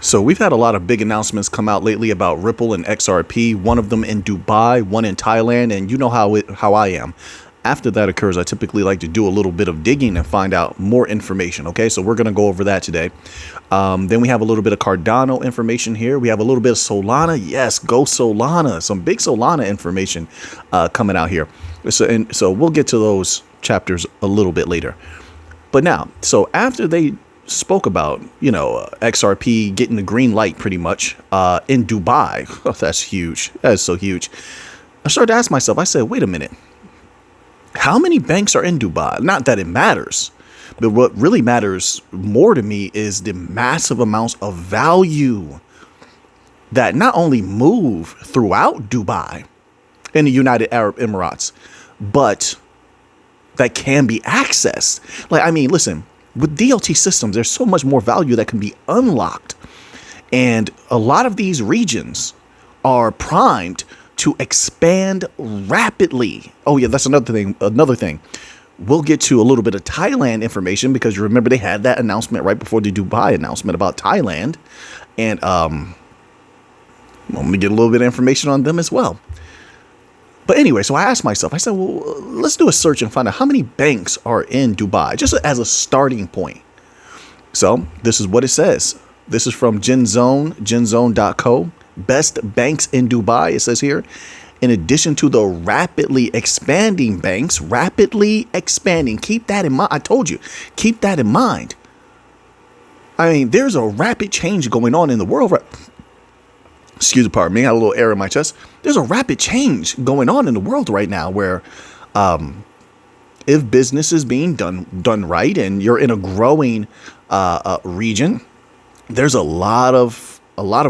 So we've had a lot of big announcements come out lately about Ripple and XRP, one of them in Dubai, one in Thailand, and you know how I am. After that occurs, I typically like to do a little bit of digging and find out more information. Okay, so we're going to go over that today. Then we have a little bit of Cardano information here. We have a little bit of Solana. Yes, go Solana. Some big Solana information coming out here. So we'll get to those chapters a little bit later. But now, so after they spoke about, XRP getting the green light pretty much in Dubai. Oh, that's huge. That is so huge. I started to ask myself, I said, wait a minute. How many banks are in Dubai? Not that it matters, but what really matters more to me is the massive amounts of value that not only move throughout Dubai in the United Arab Emirates, but that can be accessed. Listen, with DLT systems, there's so much more value that can be unlocked. And a lot of these regions are primed to expand rapidly. Oh, yeah, that's another thing. We'll get to a little bit of Thailand information because you remember they had that announcement right before the Dubai announcement about Thailand. And let me get a little bit of information on them as well. But anyway, so I asked myself, I said, well, let's do a search and find out how many banks are in Dubai, just as a starting point. So this is what it says. This is from genzone.co. Best banks in Dubai, it says here. In addition to the rapidly expanding banks, keep that in mind. I told you, keep that in mind. There's a rapid change going on in the world. Pardon me, I had a little air in my chest. There's a rapid change going on in the world right now where if business is being done right and you're in a growing region, there's a lot of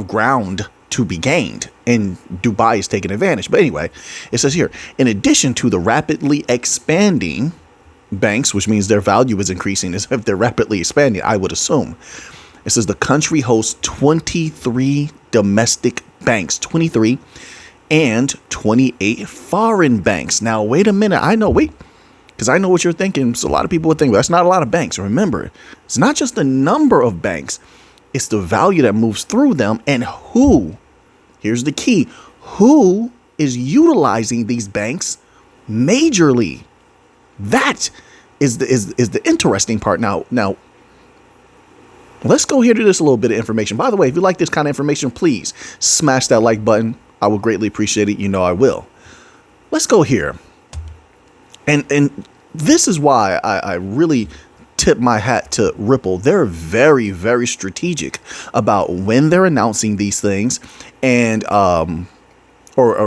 ground to be gained, and Dubai is taking advantage. But anyway, it says here, in addition to the rapidly expanding banks, which means their value is increasing as if they're rapidly expanding, I would assume. It says the country hosts 23 domestic banks, 23, and 28 foreign banks. Now, wait a minute. Because I know what you're thinking. So a lot of people would think, well, that's not a lot of banks. Remember, it's not just the number of banks. It's the value that moves through them and who. Here's the key. Who is utilizing these banks majorly? That is the interesting part. Now, let's go here to this a little bit of information. By the way, if you like this kind of information, please smash that like button. I would greatly appreciate it. You know I will. Let's go here. And this is why I really tip my hat to Ripple. They're very, very strategic about when they're announcing these things and or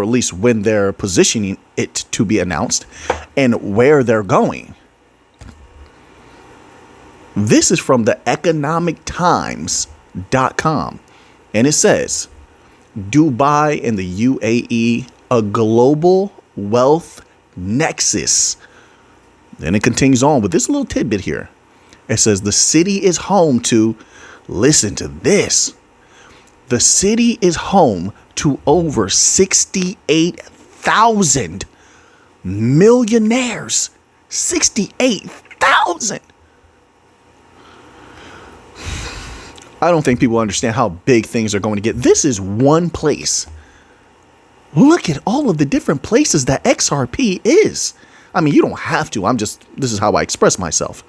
at least when they're positioning it to be announced and where they're going. This is from the economictimes.com, and it says Dubai and the UAE, a global wealth nexus. Then it continues on with this little tidbit here. It says the city is home to, listen to this, the city is home to over 68,000 millionaires. 68,000. I don't think people understand how big things are going to get. This is one place. Look at all of the different places that XRP is. You don't have to. This is how I express myself.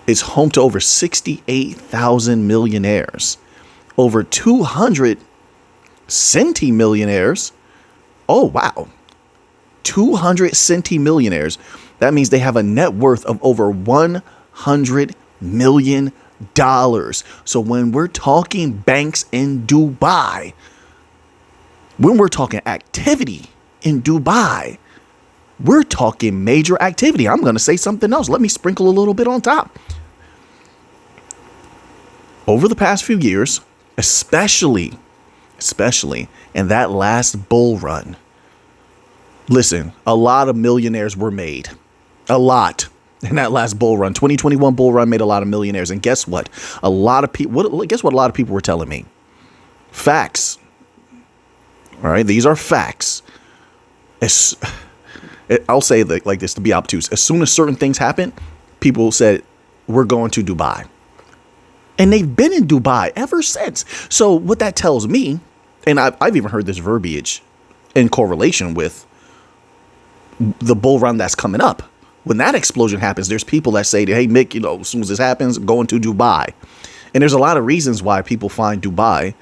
It's home to over 68,000 millionaires, over 200 centimillionaires. Oh, wow. 200 centimillionaires. That means they have a net worth of over $100 million. So when we're talking banks in Dubai, when we're talking activity in Dubai, we're talking major activity. I'm going to say something else. Let me sprinkle a little bit on top. Over the past few years, especially in that last bull run, listen, a lot of millionaires were made. A lot. In that last bull run, 2021 bull run made a lot of millionaires. And guess what? Guess what a lot of people were telling me? Facts. All right. These are facts. I'll say like this to be obtuse. As soon as certain things happen, people said, we're going to Dubai. And they've been in Dubai ever since. So what that tells me, and I've even heard this verbiage in correlation with the bull run that's coming up. When that explosion happens, there's people that say, hey, Mick, as soon as this happens, I'm going to Dubai. And there's a lot of reasons why people find Dubai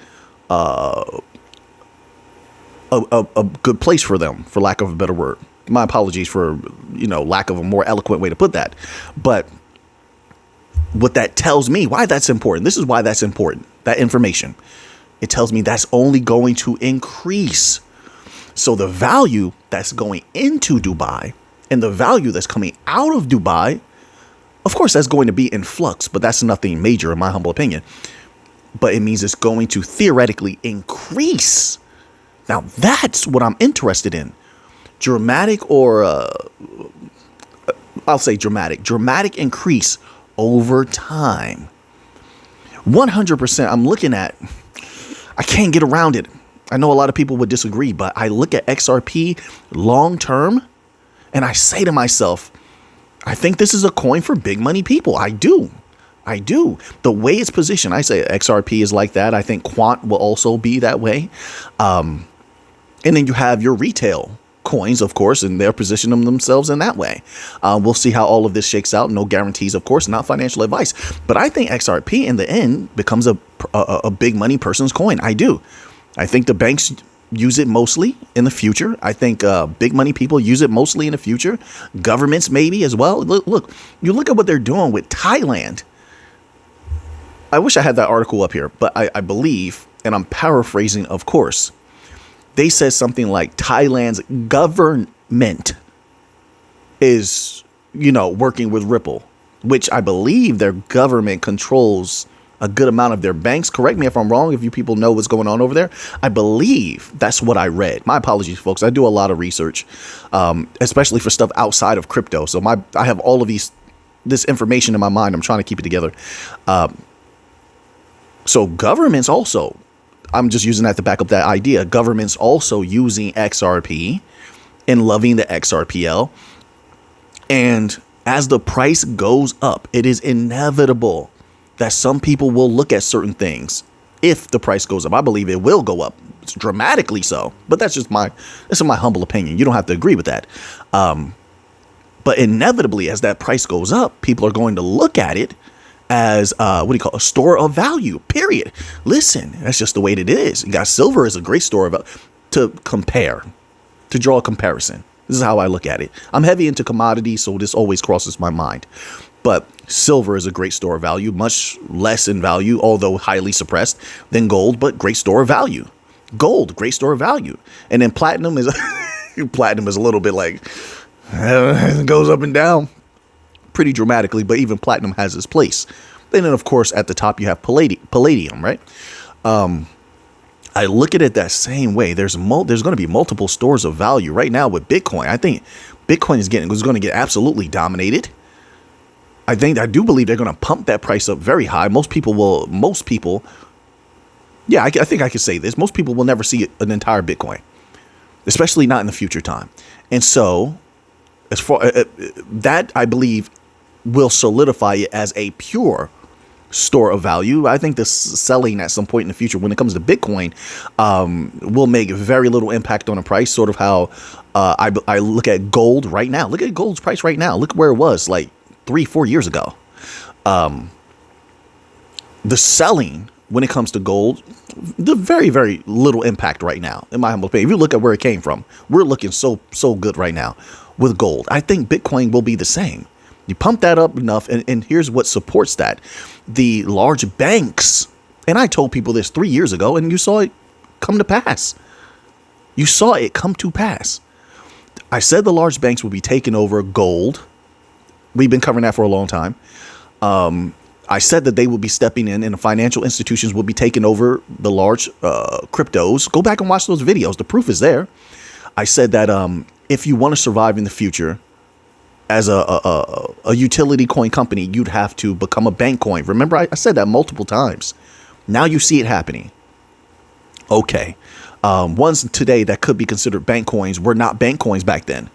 a good place for them, for lack of a better word. My apologies for, lack of a more eloquent way to put that. But what that tells me, why that's important, this is why that's important, that information. It tells me that's only going to increase. So the value that's going into Dubai and the value that's coming out of Dubai, of course, that's going to be in flux, but that's nothing major in my humble opinion. But it means it's going to theoretically increase. Now, that's what I'm interested in. Dramatic or, I'll say dramatic increase over time. 100% I'm looking at, I can't get around it. I know a lot of people would disagree, but I look at XRP long term and I say to myself, I think this is a coin for big money people. I do. The way it's positioned, I say XRP is like that. I think Quant will also be that way. And then you have your retail coins, of course, and they're positioning themselves in that way. We'll see how all of this shakes out. No guarantees, of course, not financial advice. But I think XRP in the end becomes a big money person's coin. I do. I think the banks use it mostly in the future. I think big money people use it mostly in the future. Governments maybe as well. Look, you look at what they're doing with Thailand. I wish I had that article up here, but I believe, and I'm paraphrasing, of course, they said something like Thailand's government is, working with Ripple, which I believe their government controls a good amount of their banks. Correct me if I'm wrong, if you people know what's going on over there. I believe that's what I read. My apologies, folks. I do a lot of research, especially for stuff outside of crypto. So I have all of this information in my mind. I'm trying to keep it together. So governments also, I'm just using that to back up that idea. Governments also using XRP and loving the XRPL. And as the price goes up, it is inevitable that some people will look at certain things. If the price goes up, I believe it will go up dramatically so. But that's just my humble opinion. You don't have to agree with that. But inevitably, as that price goes up, people are going to look at it as a store of value, period. Listen, that's just the way it is. You got silver is a great store of value to draw a comparison. This is how I look at it. I'm heavy into commodities, so this always crosses my mind. But silver is a great store of value, much less in value, although highly suppressed, than gold, but great store of value. Gold, great store of value. And then platinum is a little bit like, it goes up and down pretty dramatically, but even platinum has its place. And then, of course, at the top, you have palladium, right? I look at it that same way. There's going to be multiple stores of value right now with Bitcoin. I think Bitcoin is going to get absolutely dominated. I do believe they're going to pump that price up very high. I think I could say this. Most people will never see an entire Bitcoin, especially not in the future time. And so as far that, I believe, will solidify it as a pure store of value. I think the selling at some point in the future, when it comes to Bitcoin, will make very little impact on the price. Sort of how I look at gold right now. Look at gold's price right now. Look where it was like 3-4 years ago. The selling when it comes to gold, the very, very little impact right now, in my humble opinion. If you look at where it came from, we're looking so good right now with gold. I think Bitcoin will be the same. You pump that up enough, and here's what supports that. The large banks, and I told people this 3 years ago, and you saw it come to pass. You saw it come to pass. I said the large banks will be taking over gold. We've been covering that for a long time. I said that they will be stepping in, and the financial institutions will be taking over the large cryptos. Go back and watch those videos. The proof is there. I said that if you want to survive in the future as a utility coin company, you'd have to become a bank coin. Remember, I said that multiple times. Now you see it happening. Okay. Ones today that could be considered bank coins were not bank coins back then.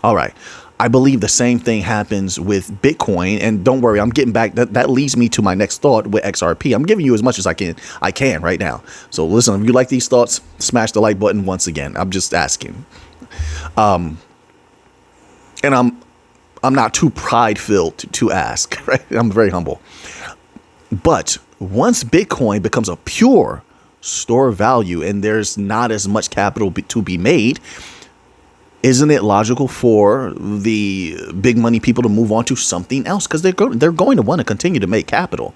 All right. I believe the same thing happens with Bitcoin. And don't worry, I'm getting back. That leads me to my next thought with XRP. I'm giving you as much as I can right now. So listen, if you like these thoughts, smash the like button once again. I'm just asking. And I'm not too pride-filled to ask, right? I'm very humble. But once Bitcoin becomes a pure store of value and there's not as much capital to be made, isn't it logical for the big money people to move on to something else? Because they're going to want to continue to make capital.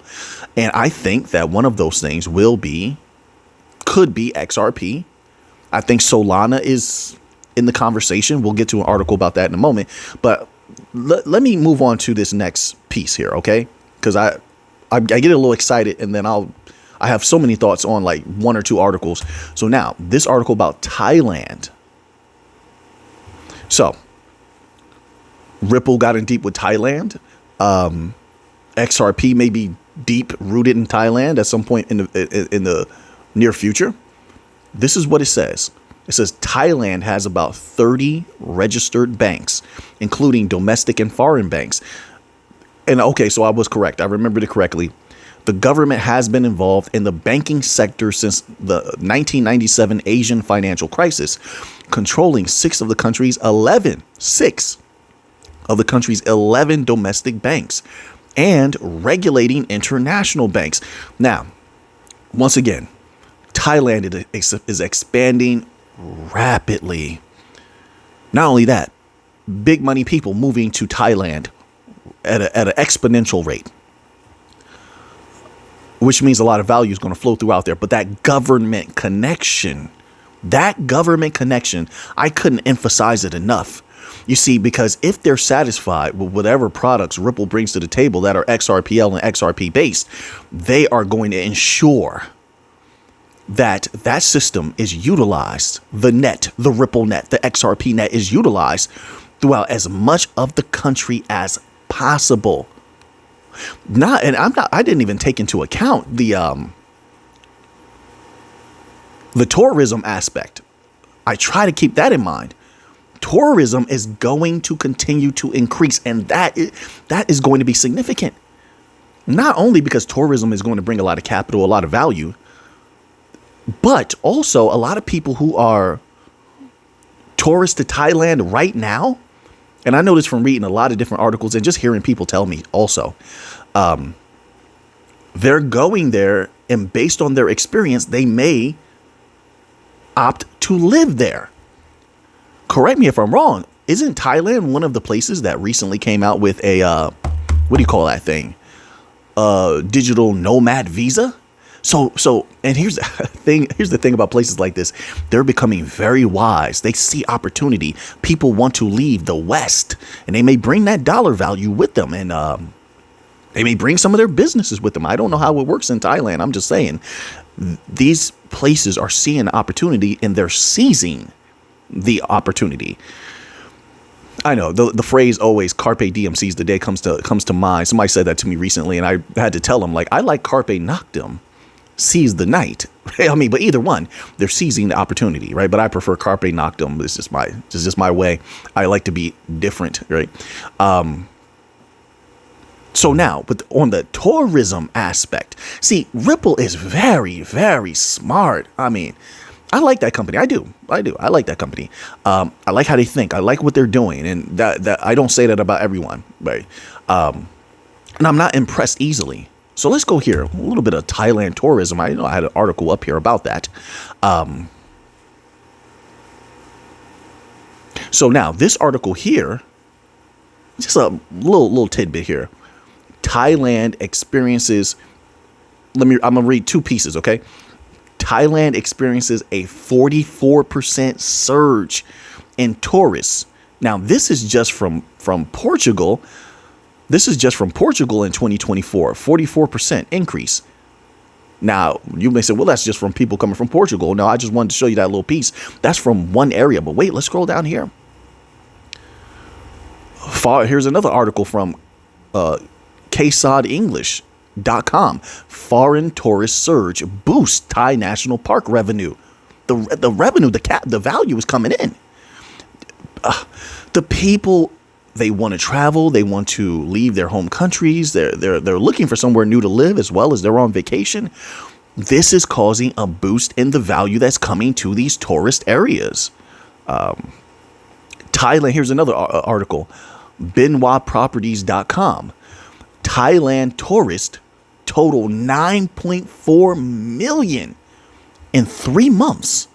And I think that one of those things could be XRP. I think Solana is in the conversation. We'll get to an article about that in a moment. But let me move on to this next piece here, okay? Because I get a little excited, and then I have so many thoughts on like one or two articles. So now this article about Thailand. So Ripple got in deep with Thailand. XRP may be deep rooted in Thailand at some point in the near future. This is what it says. It says Thailand has about 30 registered banks, including domestic and foreign banks. And okay, so I was correct. I remembered it correctly. The government has been involved in the banking sector since the 1997 Asian financial crisis, controlling six of the country's 11 domestic banks and regulating international banks. Now, once again, Thailand is expanding rapidly. Not only that, big money people moving to Thailand at an exponential rate, which means a lot of value is going to flow throughout there. But that government connection, I couldn't emphasize it enough. You see, because if they're satisfied with whatever products Ripple brings to the table that are XRPL and XRP based, they are going to ensure that system is utilized. The net, the Ripple net, the XRP net is utilized throughout as much of the country as possible. I didn't even take into account the tourism aspect. I try to keep that in mind. Tourism is going to continue to increase, and that is going to be significant. Not only because tourism is going to bring a lot of capital, a lot of value, but also a lot of people who are tourists to Thailand right now. And I know this from reading a lot of different articles and just hearing people tell me also, they're going there, and based on their experience, they may opt to live there. Correct me if I'm wrong. Isn't Thailand one of the places that recently came out with a, what do you call that thing? Digital nomad visa? So, and here's the thing about places like this. They're becoming very wise. They see opportunity. People want to leave the West, and they may bring that dollar value with them, and they may bring some of their businesses with them. I don't know how it works in Thailand. I'm just saying these places are seeing opportunity, and they're seizing the opportunity. I know the phrase always "carpe diem, seize the day" comes to mind. Somebody said that to me recently, and I had to tell them, like, I like carpe noctem, seize the night. I mean, but either one, they're seizing the opportunity, right? But I prefer carpe noctem. It's just my way. I like to be different, right? So now, but on the tourism aspect, see, Ripple is very, very smart. I mean, I like that company. I do. I like that company. I like how they think. I like what they're doing, and that I don't say that about everyone, right? And I'm not impressed easily. So let's go here. A little bit of Thailand tourism. I know I had an article up here about that. So now this article here, just a little tidbit here. Thailand experiences. I'm gonna read two pieces, okay? Thailand experiences a 44% surge in tourists. Now this is just from Portugal. This is just from Portugal in 2024, 44% increase. Now, you may say, well, that's just from people coming from Portugal. No, I just wanted to show you that little piece. That's from one area. But wait, let's scroll down here. Here's another article from KSODEnglish.com. Foreign tourist surge boosts Thai national park revenue. The revenue, the value is coming in. The people They want to travel. They want to leave their home countries. They're looking for somewhere new to live, as well as they're on vacation. This is causing a boost in the value that's coming to these tourist areas. Thailand. Here's another article. BenoitProperties.com. Thailand tourist total 9.4 million in 3 months.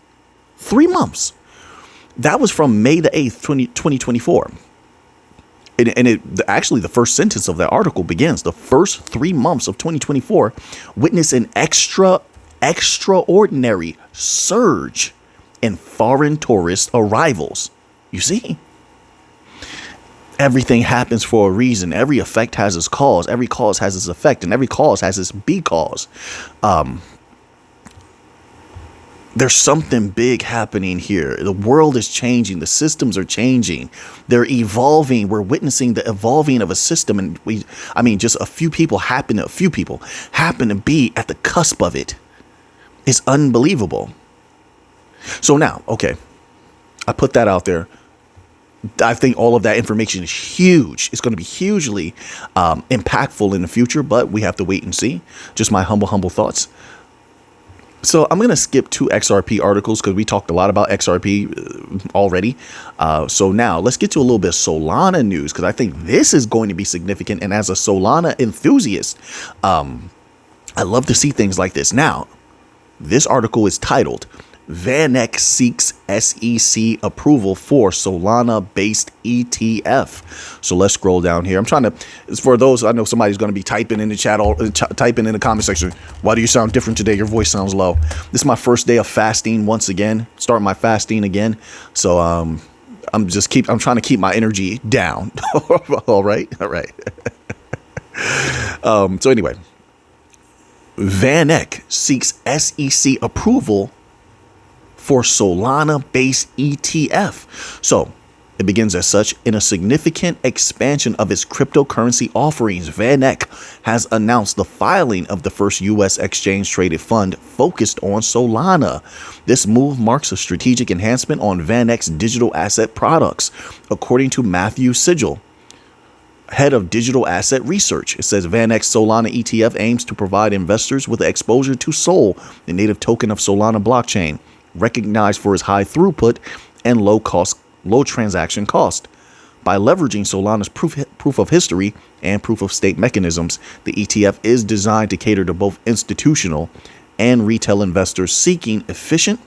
3 months. That was from May the 8th, 2024. Actually, the first sentence of that article begins, the first 3 months of 2024 witnessed an extraordinary surge in foreign tourist arrivals. You see? Everything happens for a reason. Every effect has its cause. Every cause has its effect, and every cause has its B cause. There's something big happening here. The world is changing. The systems are changing. They're evolving. We're witnessing the evolving of a system. And just a few people happen to be at the cusp of it. It's unbelievable. So now, okay, I put that out there. I think all of that information is huge. It's going to be hugely impactful in the future, but we have to wait and see. Just my humble thoughts. So I'm going to skip 2 XRP articles because we talked a lot about XRP already. So now let's get to a little bit of Solana news, because I think this is going to be significant. And as a Solana enthusiast, I love to see things like this. Now, this article is titled, VanEck seeks SEC approval for Solana-based ETF. So let's scroll down here. I'm trying to, for those, I know somebody's going to be typing in the chat, typing in the comment section. Why do you sound different today? Your voice sounds low. This is my first day of fasting once again, starting my fasting again. So I'm trying to keep my energy down. All right. So anyway, VanEck seeks SEC approval for Solana-based ETF. So it begins as such. In a significant expansion of its cryptocurrency offerings, VanEck has announced the filing of the first U.S. exchange-traded fund focused on Solana. This move marks a strategic enhancement on VanEck's digital asset products, according to Matthew Sigel, head of digital asset research. It says VanEck's Solana ETF aims to provide investors with exposure to Sol, the native token of Solana blockchain, recognized for its high throughput and low transaction cost. By leveraging Solana's proof of history and proof of stake mechanisms, the ETF is designed to cater to both institutional and retail investors seeking efficient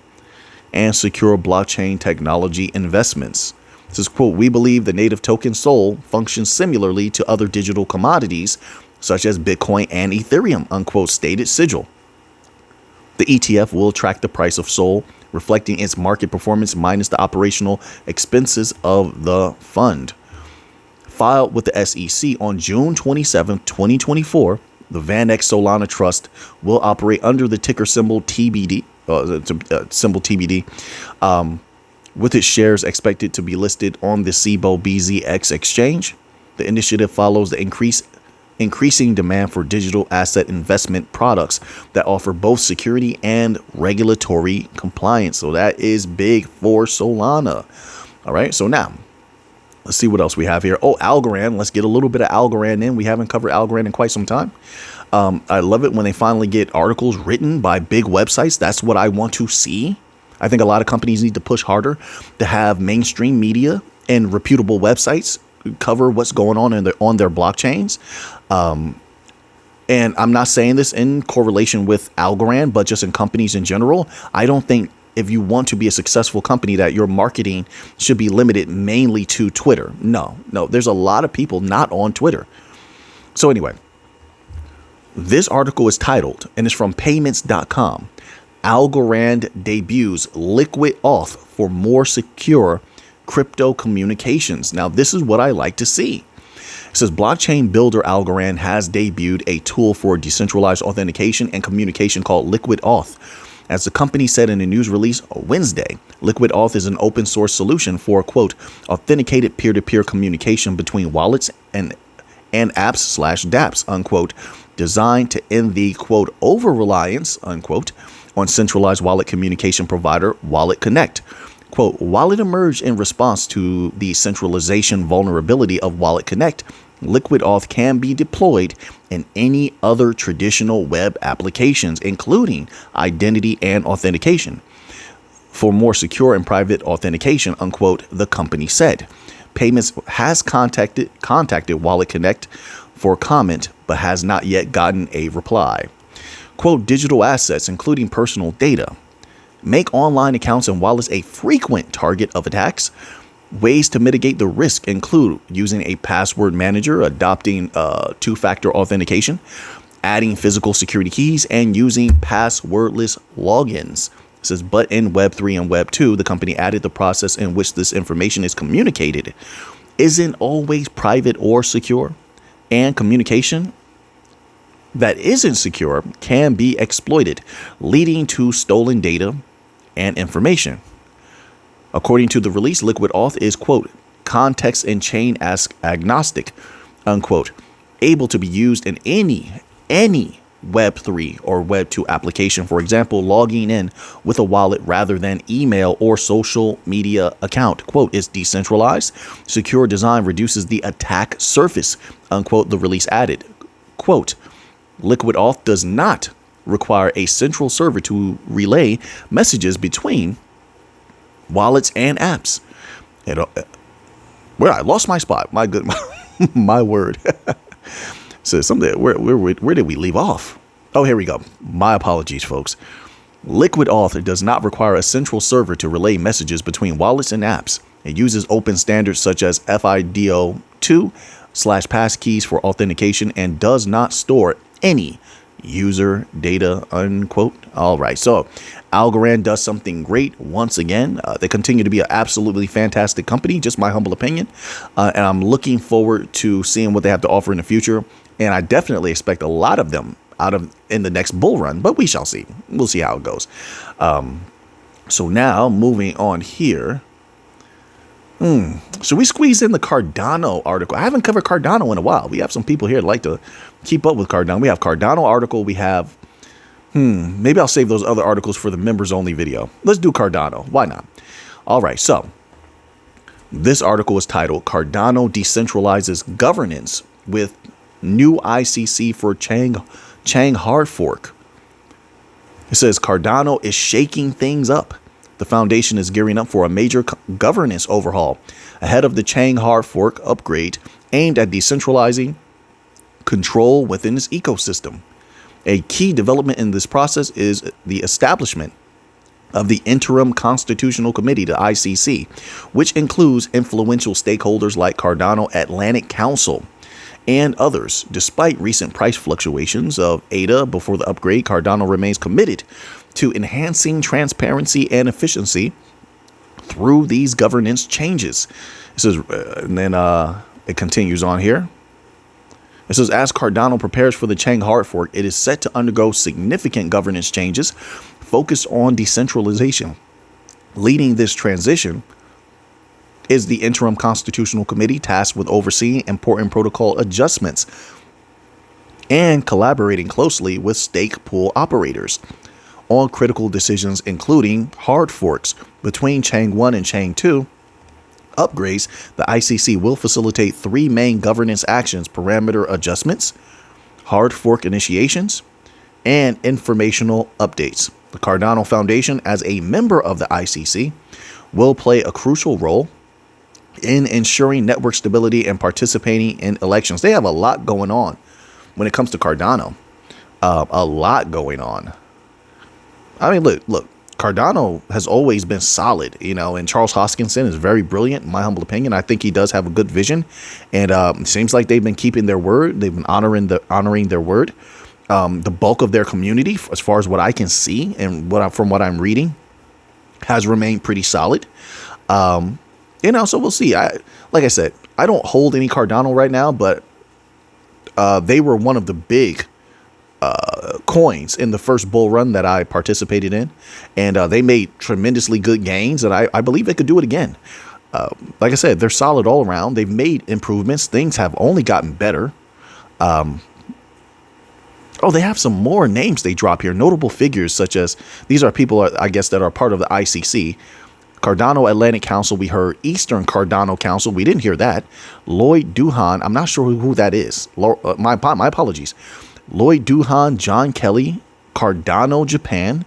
and secure blockchain technology investments. This is, quote, we believe the native token Sol functions similarly to other digital commodities such as Bitcoin and Ethereum, unquote, stated Sigel. The ETF will track the price of Sol, reflecting its market performance minus the operational expenses of the fund. Filed with the SEC on June 27, 2024, the VanEck Solana Trust will operate under the ticker symbol TBD, with its shares expected to be listed on the Cboe BZX exchange. The initiative follows the increasing demand for digital asset investment products that offer both security and regulatory compliance. So that is big for Solana. All right. So now let's see what else we have here. Oh, Algorand. Let's get a little bit of Algorand in. We haven't covered Algorand in quite some time. I love it when they finally get articles written by big websites. That's what I want to see. I think a lot of companies need to push harder to have mainstream media and reputable websites cover what's going on on their blockchains. And I'm not saying this in correlation with Algorand, but just in companies in general. I don't think if you want to be a successful company that your marketing should be limited mainly to Twitter. No, there's a lot of people not on Twitter. So anyway, this article is titled, and it's from payments.com. Algorand debuts liquid auth for more secure crypto communications. Now, this is what I like to see. It says blockchain builder Algorand has debuted a tool for decentralized authentication and communication called Liquid Auth. As the company said in a news release Wednesday, Liquid Auth is an open source solution for, quote, authenticated peer-to-peer communication between wallets and apps / dApps, unquote, designed to end the, quote, over-reliance, unquote, on centralized wallet communication provider Wallet Connect. Quote, while it emerged in response to the centralization vulnerability of Wallet Connect, Liquid Auth can be deployed in any other traditional web applications, including identity and authentication, for more secure and private authentication, unquote, the company said. Payments has contacted Wallet Connect for comment, but has not yet gotten a reply. Quote, digital assets, including personal data, make online accounts and wallets a frequent target of attacks. Ways to mitigate the risk include using a password manager, adopting two-factor authentication, adding physical security keys, and using passwordless logins. It says, but in Web 3 and Web 2, the company added the process in which this information is communicated isn't always private or secure, and communication that isn't secure can be exploited, leading to stolen data and information. According to the release, Liquid Auth is, quote, context and chain agnostic, unquote, able to be used in any Web 3 or Web 2 application. For example, logging in with a wallet rather than email or social media account. Quote, is decentralized. Secure design reduces the attack surface, unquote, the release added. Quote, Liquid Auth does not require a central server to relay messages between wallets and apps. Where I lost my spot. My good, my word. So something. Where did we leave off? Oh, here we go. My apologies, folks. Liquid Auth does not require a central server to relay messages between wallets and apps. It uses open standards such as FIDO2/passkeys for authentication and does not store any user data, unquote. All right. So Algorand does something great once again. They continue to be an absolutely fantastic company, just my humble opinion. And I'm looking forward to seeing what they have to offer in the future. And I definitely expect a lot of them in the next bull run, but we shall see. We'll see how it goes. So now moving on here. Should we squeeze in the Cardano article? I haven't covered Cardano in a while. We have some people here that like to keep up with Cardano. We have Cardano article. We have, maybe I'll save those other articles for the members only video. Let's do Cardano. Why not? All right. So this article is titled Cardano Decentralizes Governance with New ICC for Chang Hard Fork. It says Cardano is shaking things up. The foundation is gearing up for a major governance overhaul ahead of the Chang Hard Fork upgrade aimed at decentralizing control within its ecosystem. A key development in this process is the establishment of the Interim Constitutional Committee, the ICC, which includes influential stakeholders like Cardano Atlantic Council and others. Despite recent price fluctuations of ADA before the upgrade, Cardano remains committed to enhancing transparency and efficiency through these governance changes. It says, and then it continues on here. It says, as Cardano prepares for the Chang Hard Fork, it is set to undergo significant governance changes focused on decentralization. Leading this transition is the Interim Constitutional Committee tasked with overseeing important protocol adjustments and collaborating closely with stake pool operators on critical decisions, including hard forks between Chang 1 and Chang 2 upgrades. The ICC will facilitate three main governance actions: parameter adjustments, hard fork initiations, and informational updates. The Cardano Foundation, as a member of the ICC, will play a crucial role in ensuring network stability and participating in elections. They have a lot going on when it comes to Cardano. A lot going on. I mean, look, Cardano has always been solid, and Charles Hoskinson is very brilliant, in my humble opinion. I think he does have a good vision, and it seems like they've been keeping their word. They've been honoring their word. The bulk of their community, as far as what I can see and from what I'm reading, has remained pretty solid. So we'll see. Like I said, I don't hold any Cardano right now, but they were one of the big coins in the first bull run that I participated in, and they made tremendously good gains, and I believe they could do it again. Like I said, they're solid all around. They've made improvements. Things have only gotten better. They have some more names they drop here. Notable figures such as, these are people, I guess, that are part of the ICC. Cardano Atlantic Council, we heard. Eastern Cardano Council, we didn't hear that. Lloyd Duhan, I'm not sure who that is. My apologies. Lloyd Duhan, John Kelly, Cardano Japan,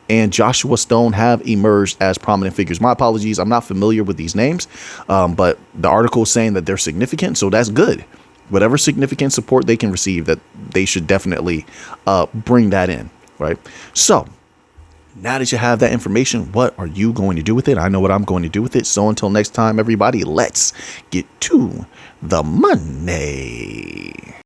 and Joshua Stone have emerged as prominent figures. My apologies, I'm not familiar with these names, but the article is saying that they're significant, so that's good. Whatever significant support they can receive, that they should definitely bring that in, right? So now that you have that information, what are you going to do with it? I know what I'm going to do with it. So until next time, everybody, let's get to the money.